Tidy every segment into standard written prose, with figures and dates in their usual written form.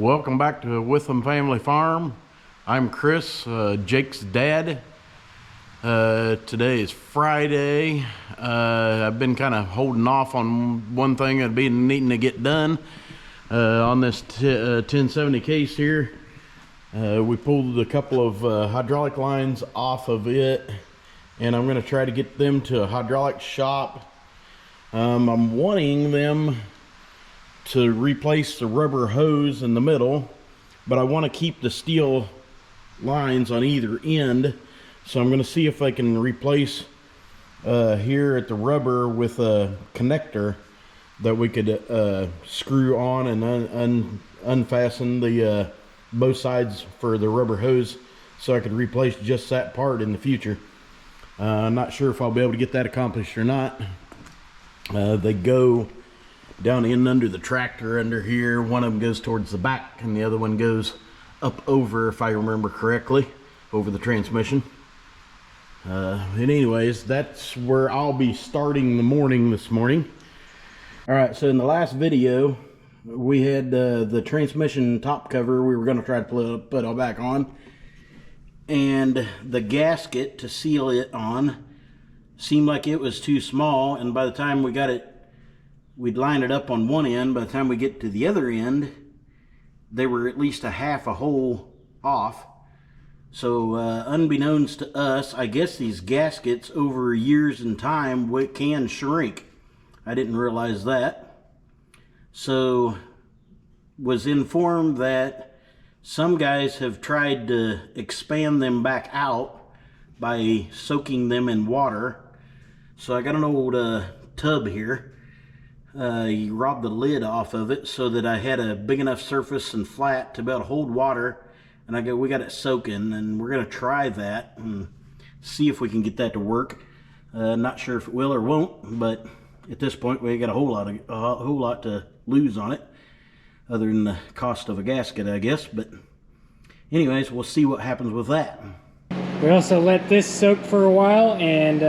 Welcome back to Witham Family Farm. I'm Chris, Jake's dad. Today is Friday. I've been kind of holding off on one thing I'd be needing to get done on this 1070 case here. We pulled a couple of hydraulic lines off of it, and I'm going to try to get them to a hydraulic shop. I'm wanting them to replace the rubber hose in the middle, but I want to keep the steel lines on either end. So I'm going to see if I can replace here at the rubber with a connector that we could screw on and unfasten the both sides for the rubber hose, so I could replace just that part in the future. I'm not sure if I'll be able to get that accomplished or not. They go down in under the tractor under here. One of them goes towards the back and the other one goes up over, if I remember correctly, over the transmission. And anyways, that's where I'll be starting the morning this morning. All right, so in the last video we had the transmission top cover we were going to try to put it back on, and the gasket to seal it on seemed like it was too small, and by the time we got it, we'd line it up on one end. By the time we get to the other end, they were at least a half a hole off. So unbeknownst to us, I guess these gaskets over years and time can shrink. I didn't realize that. So was informed that some guys have tried to expand them back out by soaking them in water. So I got an old tub here. You robbed the lid off of it so that I had a big enough surface and flat to be able to hold water, and we got it soaking, and we're going to try that and see if we can get that to work. Not sure if it will or won't, but at this point we got a whole lot to lose on it, other than the cost of a gasket, I guess. But anyways, we'll see what happens with that. We also let this soak for a while, and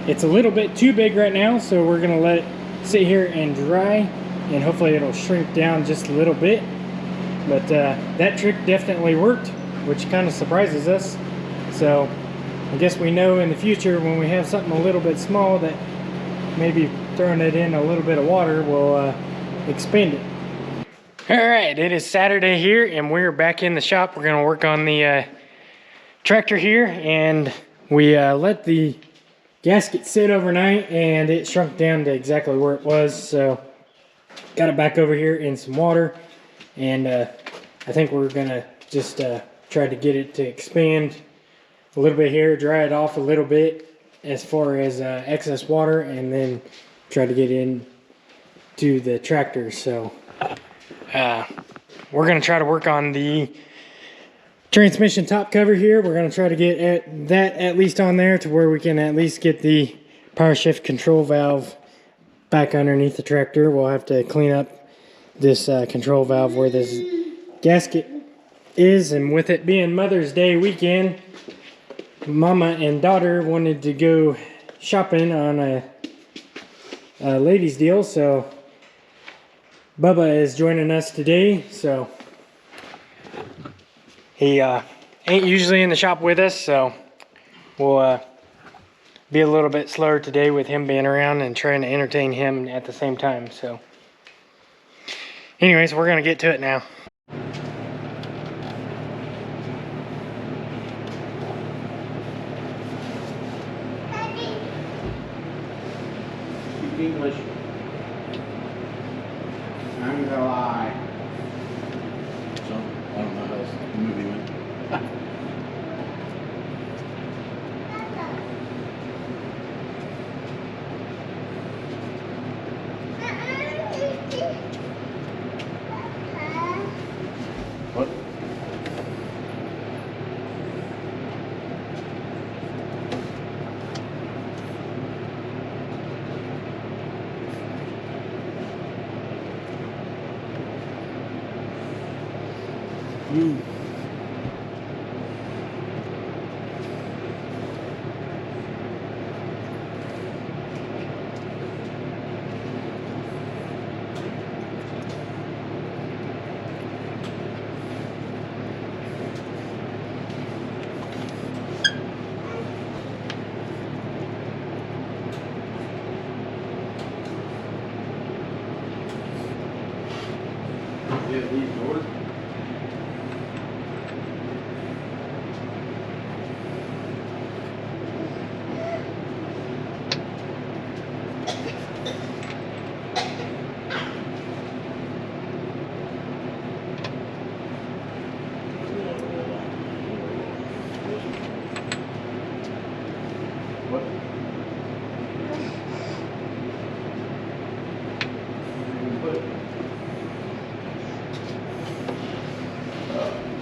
it's a little bit too big right now, so we're going to let it sit here and dry, and hopefully it'll shrink down just a little bit. But that trick definitely worked, which kind of surprises us. So I guess we know in the future when we have something a little bit small that maybe throwing it in a little bit of water will expand it. All right, it is Saturday here and we're back in the shop. We're going to work on the tractor here, and we let the gasket sit overnight and it shrunk down to exactly where it was. So got it back over here in some water, and I think we're gonna just try to get it to expand a little bit here, dry it off a little bit as far as excess water, and try to get into the tractor. So we're gonna try to work on the transmission top cover here. We're going to try to get that at least on there to where we can at least get the power shift control valve back underneath the tractor. We'll have to clean up this control valve where this gasket is, and with it being Mother's Day weekend, Mama and daughter wanted to go shopping on a ladies deal, so Bubba is joining us today. So he ain't usually in the shop with us, so we'll be a little bit slower today with him being around and trying to entertain him at the same time. So anyways, we're going to get to it now. Speak English. I'm gonna lie. So, I don't know how this movie went. What?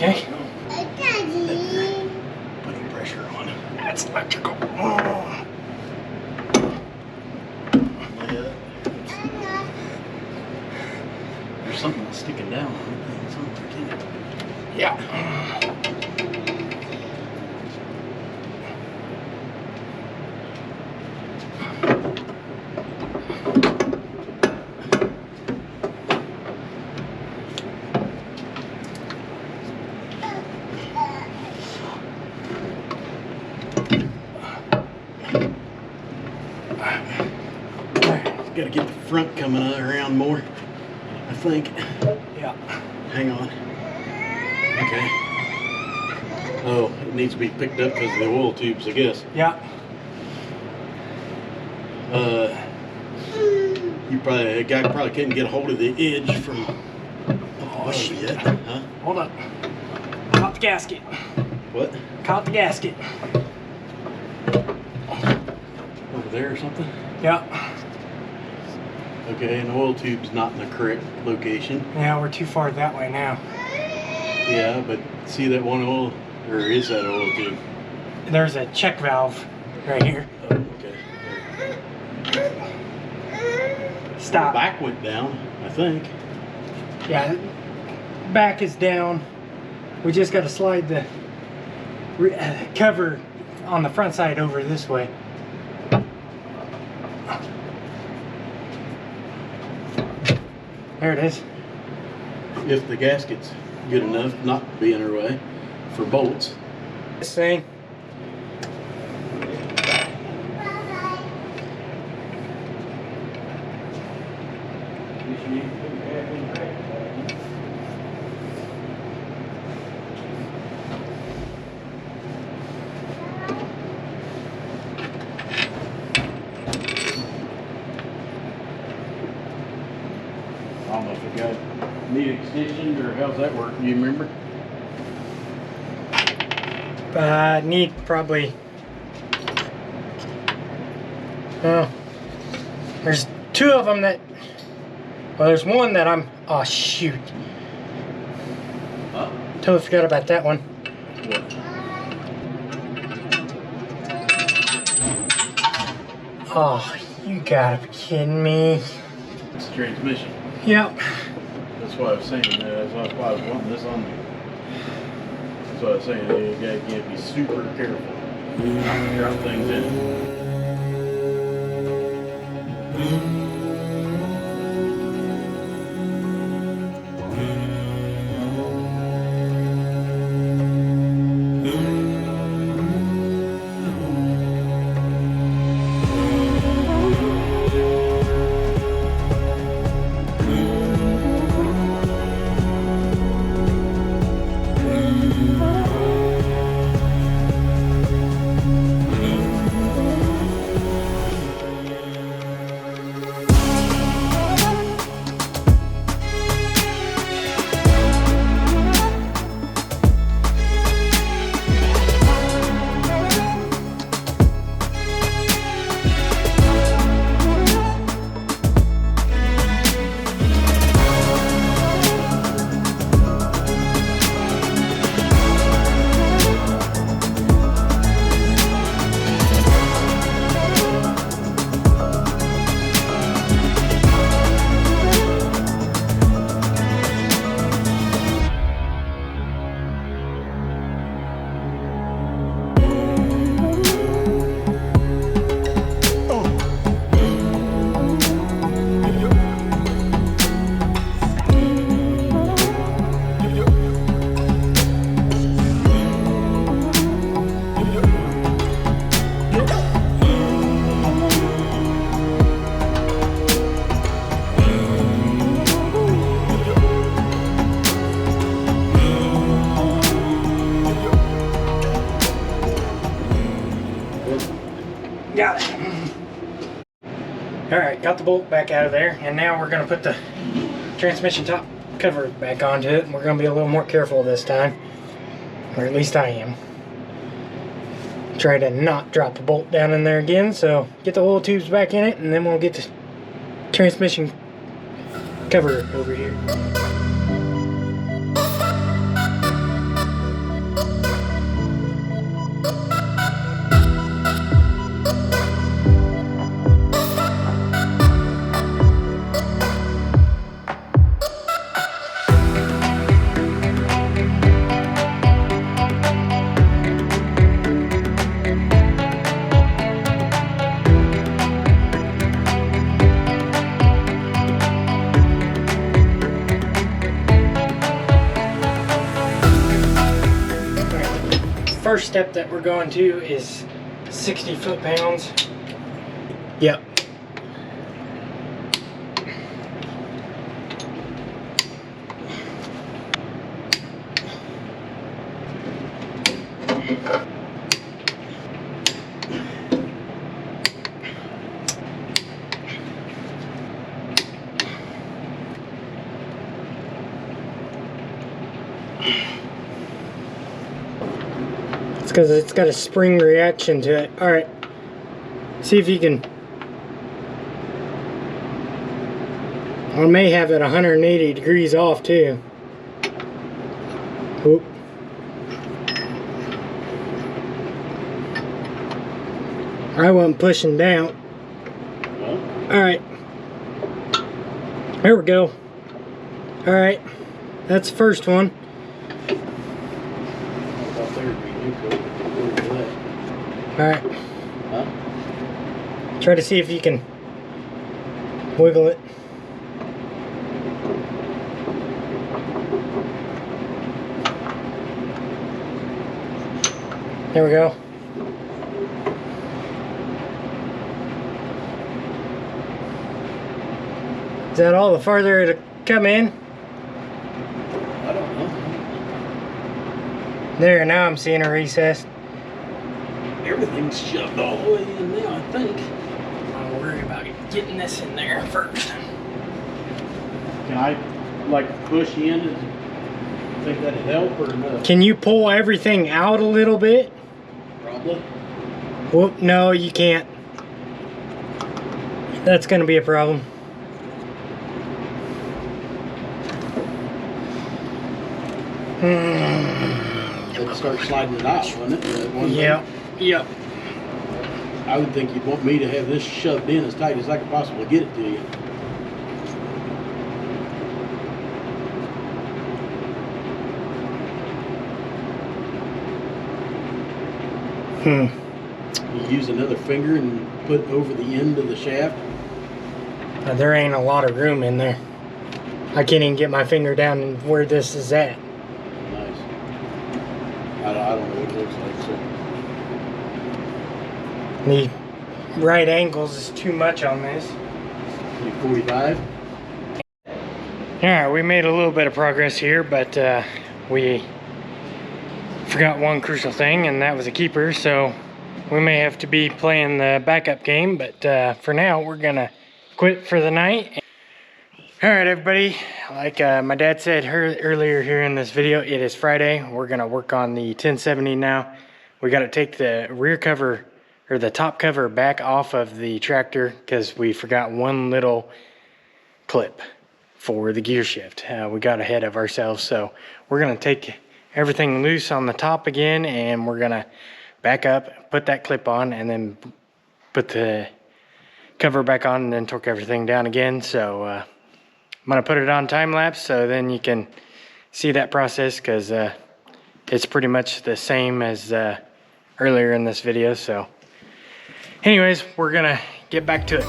Okay. Putting pressure on. That's electrical. There's something sticking down. Yeah. Got to get the front coming around more, I think. Yeah. Hang on. Okay. Oh, it needs to be picked up because of the oil tubes, I guess. Yeah. A guy probably couldn't get a hold of the edge from Oh shit. yet, huh? Hold up. Caught the gasket. What? Caught the gasket. Over there or something? Yeah. Okay, and the oil tube's not in the correct location. Yeah, we're too far that way now. Yeah, but see that one oil, or is that oil tube? There's a check valve right here. Oh, okay. Stop. Back went down, I think. Yeah, back is down. We just got to slide the cover on the front side over this way. There it is. If the gasket's good enough not to be in her way for bolts. This thing. I don't know if it got need extensions or how's that work? Do you remember? Need probably. Oh, there's two of them that. Well, there's one that I'm. Oh shoot! Totally forgot about that one. What? Oh, you gotta be kidding me! It's the transmission. Yep. That's why I was saying that. That's why I was wanting this on me. That's why I was saying you gotta be super careful. Not drop things in. Alright, got the bolt back out of there, and now we're going to put the transmission top cover back onto it. We're going to be a little more careful this time, or at least I am. Try to not drop the bolt down in there again, so get the oil tubes back in it, and then we'll get the transmission cover over here. First step that we're going to is 60 foot-pounds. Yep. Because it's got a spring reaction to it. Alright, see if you can. I may have it 180 degrees off too. Oop. I wasn't pushing down. Alright, there we go. Alright, that's the first one. Alright. Huh? Try to see if you can wiggle it. There we go. Is that all the farther it'll come in? I don't know. There, now I'm seeing a recess. Everything's shoved all the way in now, I think. I'll worry about getting this in there first. Can I, like, push in and think that'd help or no? Can you pull everything out a little bit? Probably. Whoop, no, you can't. That's gonna be a problem. It'd start sliding it out, wouldn't it? Yep, yep. I would think you'd want me to have this shoved in as tight as I could possibly get it to you. You use another finger and put over the end of the shaft. There ain't a lot of room in there. I can't even get my finger down where this is at. Nice. I don't know what it looks like. The right angles is too much on this. 45. Alright, we made a little bit of progress here, but we forgot one crucial thing, and that was a keeper, so we may have to be playing the backup game, but for now we're gonna quit for the night. Alright everybody, like my dad said earlier here in this video, it is Friday. We're gonna work on the 1070 now. We gotta take the rear cover, or the top cover, back off of the tractor because we forgot one little clip for the gear shift. We got ahead of ourselves, so we're gonna take everything loose on the top again, and we're gonna back up, put that clip on, and then put the cover back on, and then torque everything down again. So I'm gonna put it on time lapse so then you can see that process, because it's pretty much the same as earlier in this video. So anyways, we're gonna get back to it.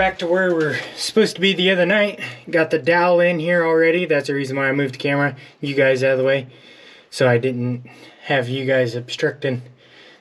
back to where we're supposed to be the other night. Got the dowel in here already. That's the reason why I moved the camera, you guys out of the way, so I didn't have you guys obstructing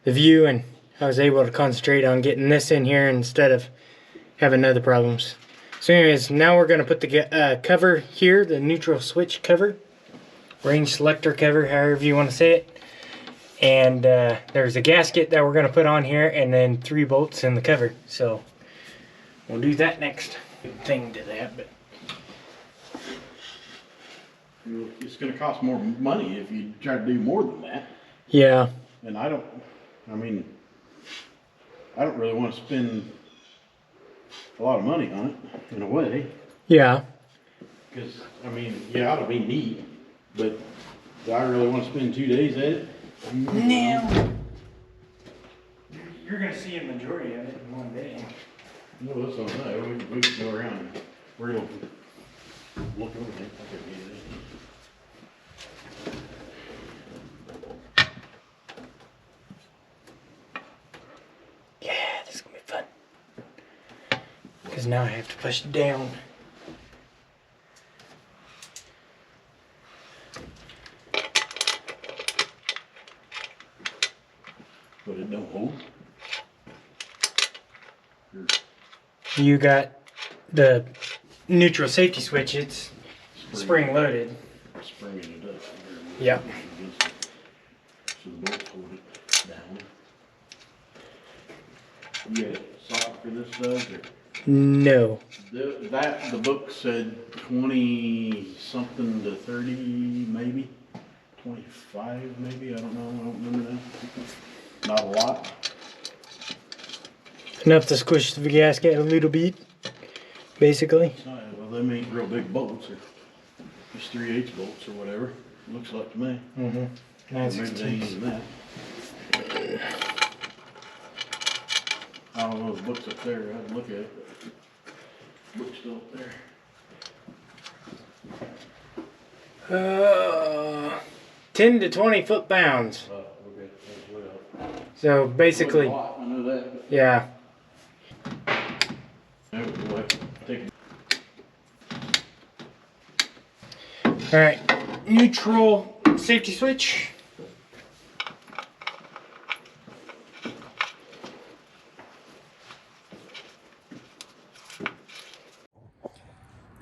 the view, and I was able to concentrate on getting this in here instead of having other problems. So anyways, now we're going to put the cover here, the neutral switch cover, range selector cover, however you want to say it. And there's a gasket that we're going to put on here, and then 3 bolts in the cover. So we'll do that next. Big thing to that, but it's going to cost more money if you try to do more than that. yeah. And I don't really want to spend a lot of money on it, in a way. Yeah. Because, I mean, yeah, it'll be neat, but do I really want to spend 2 days at it? No. You're going to see a majority of it in one day. No, that's what I'm saying. We can go around and we're going to look over there. Yeah, this is going to be fun. Because now I have to push down. But it don't hold. You got the neutral safety switch. It's spring loaded. Springing it up. Yep. So the bolts hold it down. You got a socket for this stuff? Or? No. The book said 20 something to 30 maybe. 25 maybe, I don't know, I don't remember that. Not a lot. Enough to squish the gasket a little bit, basically. It's not, well, them ain't real big bolts, or just 3/8 bolts or whatever. Looks like to me. Mm-hmm. Nice. Maybe they ain't even that. I don't know, the book's up there, I'd look at it, but the book's still up there. 10 to 20 foot-pounds. Oh, okay, that's way up. So basically, Wasn't a lot, I know that, but yeah. we'll have to take All right, neutral safety switch.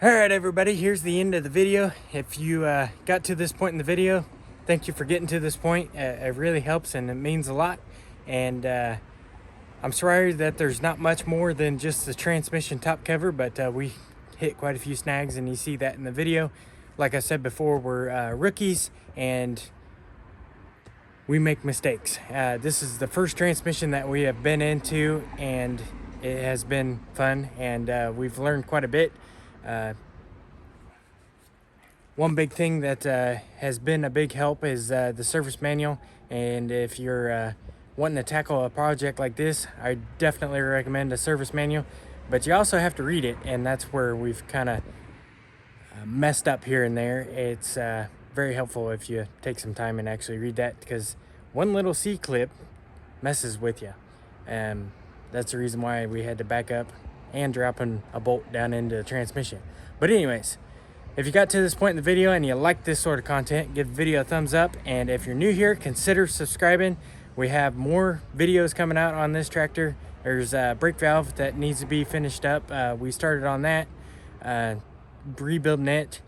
All right, everybody, here's the end of the video. If you got to this point in the video, thank you for getting to this point. It really helps and it means a lot. And I'm sorry that there's not much more than just the transmission top cover, but we hit quite a few snags and you see that in the video. Like I said before, we're rookies and we make mistakes. This is the first transmission that we have been into, and it has been fun, and we've learned quite a bit. One big thing that has been a big help is the service manual, and if you're wanting to tackle a project like this, I definitely recommend a service manual, but you also have to read it, and that's where we've kind of messed up here and there. It's very helpful if you take some time and actually read that, because one little C-clip messes with you, and that's the reason why we had to back up and dropping a bolt down into the transmission. But anyways, if you got to this point in the video and you like this sort of content, give the video a thumbs up, and if you're new here, consider subscribing. We have more videos coming out on this tractor. There's a brake valve that needs to be finished up. We started on that, rebuilding it,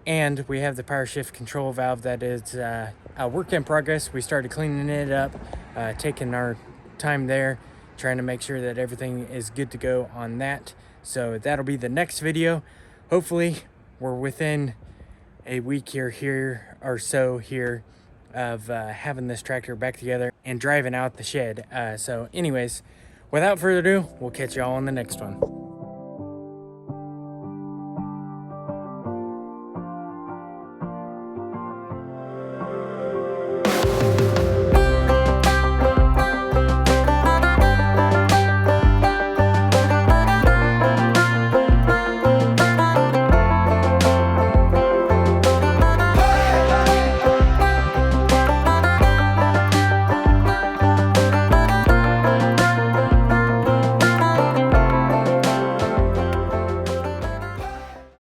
and we have the power shift control valve that is a work in progress. We started cleaning it up, taking our time there, trying to make sure that everything is good to go on that. So that'll be the next video. Hopefully we're within a week here or so here of having this tractor back together and driving out the shed. So anyways, without further ado, we'll catch y'all on the next one.